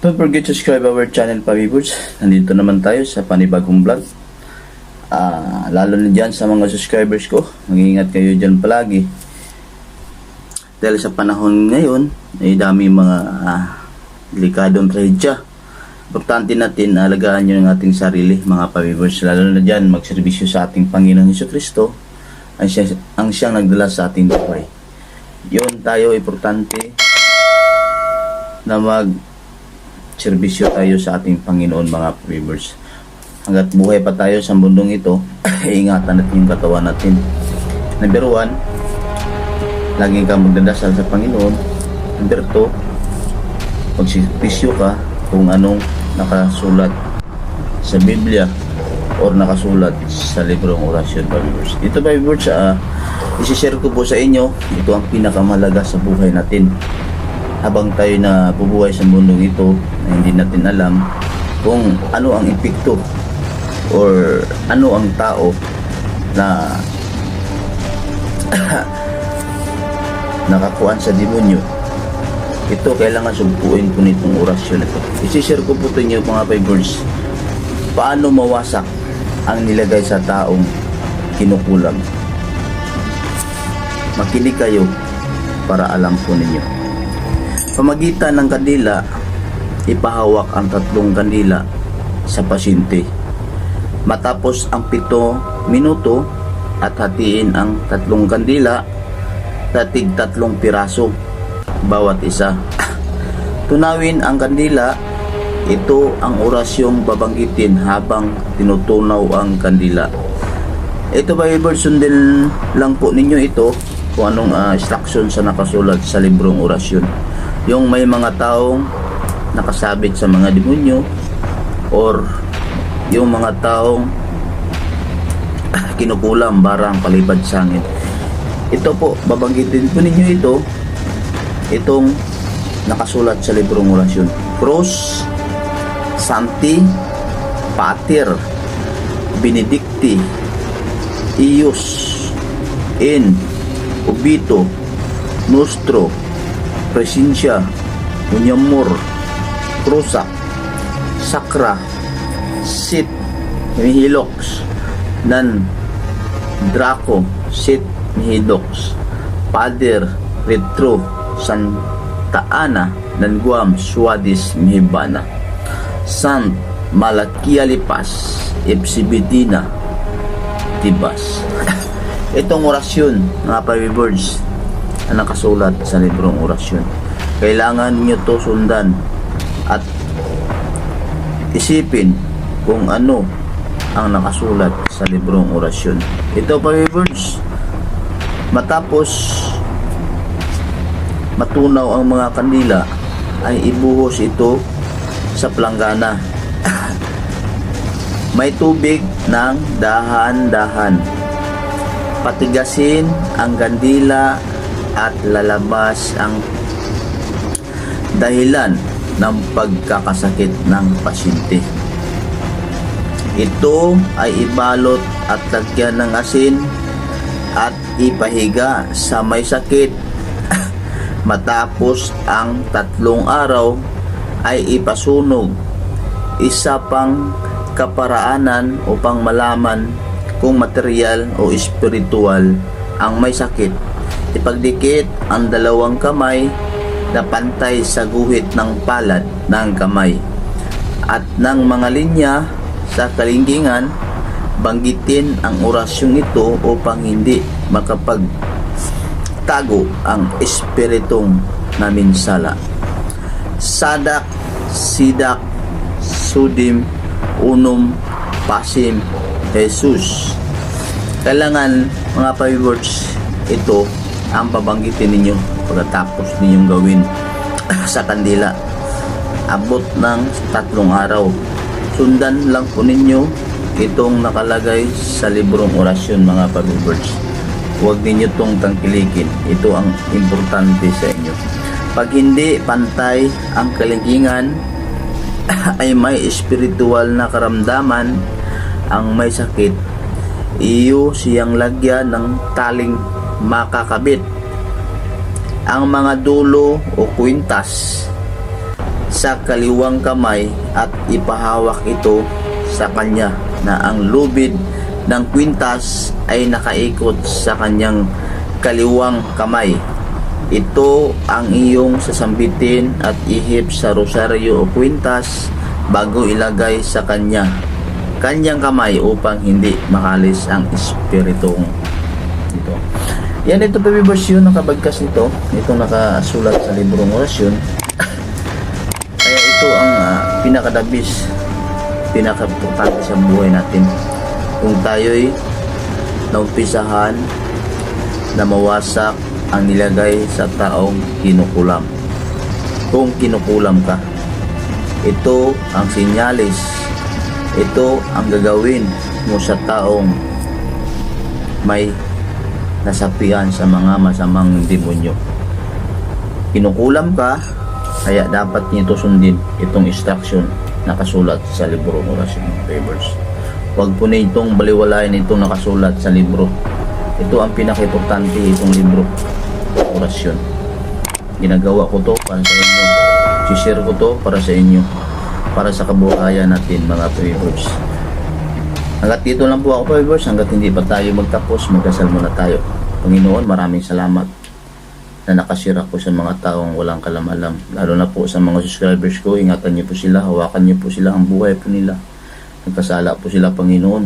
Don't forget to subscribe our channel, Pabibers. Nandito naman tayo sa panibagong vlog. Lalo na dyan sa mga subscribers ko, mag-iingat kayo dyan palagi. Dahil sa panahon ngayon, ay dami mga delikadong trahedya. Importante natin alagaan nyo ng ating sarili, mga Pabibers. Lalo na dyan, magserbisyo sa ating Panginoong Jesucristo, ang siyang nagdala sa ating buhay. Yun tayo, importante na serbisyo tayo sa ating Panginoon, mga Pabibers. Hanggat buhay pa tayo sa mundong ito, ingatan natin yung katawan natin. Number 1, laging ka magdadasal sa Panginoon. Number 2, magserbisyo ka kung anong nakasulat sa Biblia or nakasulat sa librong orasyon, Pabibers. Ito, Pabibers, isi-share ko po sa inyo, ito ang pinakamahalaga sa buhay natin. Habang tayo na bubuhay sa mundong ito, na hindi natin alam kung ano ang epekto or ano ang tao na nakakuan sa demonyo. Ito, kailangan sumpuin ko nitong orasyon ito. Isi-share ko po ito inyo, mga Pabibers, paano mawasak ang nilagay sa taong kinukulam. Makinig kayo para alam po ninyo. Pamagitan ng kandila, ipahawak ang 3 kandila sa pasyente. Matapos ang 7 minuto at hatiin ang 3 kandila sa tig-3 piraso bawat isa. Tunawin ang kandila. Ito ang orasyong babanggitin habang tinutunaw ang kandila. Ito, Pabibers, sundin lang po ninyo ito kung anong instruction sa nakasulat sa librong orasyon. Yung may mga taong nakasabit sa mga demonyo or yung mga taong kinukulam barang palibad sangit. Ito po, babanggitin po ninyo itong nakasulat sa librong orasyon. Cross, Sancti, Pater, Benedicti, Ius, In, Obito, Nostro, Presencia, Unyamur, Crusak, Sakra, Sit, Mihilox, Nan, Draco, Sit, Mihidox, Pader, Retro, Santa Ana, Nanguam, Suadis, Mihibana, Sant, Malakialipas, Ipsibidina, Tibas. Itong orasyon, mga Pabibers, na nakasulat sa librong orasyon, kailangan niyo to sundan at isipin kung ano ang nakasulat sa librong orasyon. Ito, Pabibers, matapos matunaw ang mga kandila, ay ibuhos ito sa planggana. May tubig ng dahan-dahan. Patigasin ang kandila at lalabas ang dahilan ng pagkakasakit ng pasyente. Ito ay ibalot at lagyan ng asin at ipahiga sa may sakit. Matapos ang 3 araw ay ipasunog. Isa pang kaparaanan upang malaman kung material o espiritual ang may sakit. Ipagdikit ang 2 kamay na pantay sa guhit ng palad ng kamay at ng mga linya sa kalingkingan. Banggitin ang orasyong ito upang hindi makapagtago ang espiritong naminsala. Sadak, Sidak, Sudim, Unum, Pasim, Jesus. Kailangan, mga Pabibers, ito ang pabanggitin ninyo pagkatapos ninyong gawin sa kandila. Abot ng 3 araw. Sundan lang po ninyo itong nakalagay sa librong orasyon, mga Pabibers. Huwag ninyo itong tangkilikin. Ito ang importante sa inyo. Pag hindi pantay ang kalingkingan, ay may espiritual na karamdaman ang may sakit, iyo siyang lagyan ng taling makakabit. Ang mga dulo o kwintas sa kaliwang kamay at ipahawak ito sa kanya na ang lubid ng kwintas ay nakaikot sa kanyang kaliwang kamay. Ito ang iyong sasambitin at ihip sa rosaryo o kwintas bago ilagay sa kanyang kamay upang hindi makalis ang espiritong ito. Yan, ito pa version nakabagkas nito. Ito nakasulat sa librong orasyon. Kaya ito ang pinakadabis, pinaka-importante sa buhay natin. Kung tayo'y naumpisahan na mawasak ang nilagay sa taong kinukulam. Kung kinukulam ka, ito ang sinyalis, ito ang gagawin mo sa taong may nasapian sa mga masamang demonyo. Kinukulam ka, kaya dapat nito sundin itong instruction na kasulat sa libro ng orasyon ng favors. Huwag po na itong baliwalain itong nakasulat sa libro. Ito ang pinaka-importante, itong libro orasyon. Ginagawa ko to para sa inyo. Si-share ko to para sa inyo, para sa kabuhayan natin mga favors. Hanggat dito lang po ako favors, hanggat hindi pa tayo magtapos, magdasal muna tayo. Panginoon, maraming salamat na nakashare ako sa mga taong walang kalam-alam, lalo na po sa mga subscribers ko. Ingatan niyo po sila, hawakan niyo po sila, ang buhay po nila. Nagkasala po sila, Panginoon.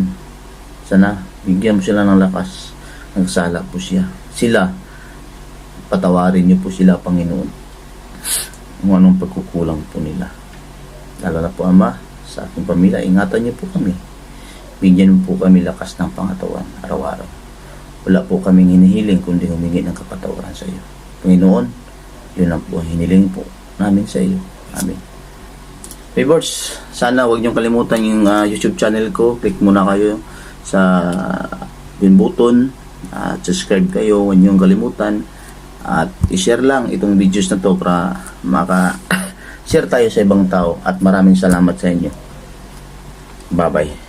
Sana bigyan mo sila ng lakas. Nagsala po sila, patawarin niyo po sila, Panginoon, kung anong pagkukulang po nila. Lalo na po, Ama, sa aking pamilya, ingatan niyo po kami. Bigyan mo po kami lakas ng pangatawan araw-araw. Wala po kaming hinihiling kundi humingi ng kapatawaran sa iyo, Panginoon. Yun lang po ang hiniling po namin sa iyo. Amen. Favors, sana huwag niyong kalimutan yung YouTube channel ko. Click muna kayo sa yun button at subscribe kayo. Huwag niyong kalimutan at i-share lang itong videos na to para maka-share tayo sa ibang tao. At maraming salamat sa inyo. Bye-bye.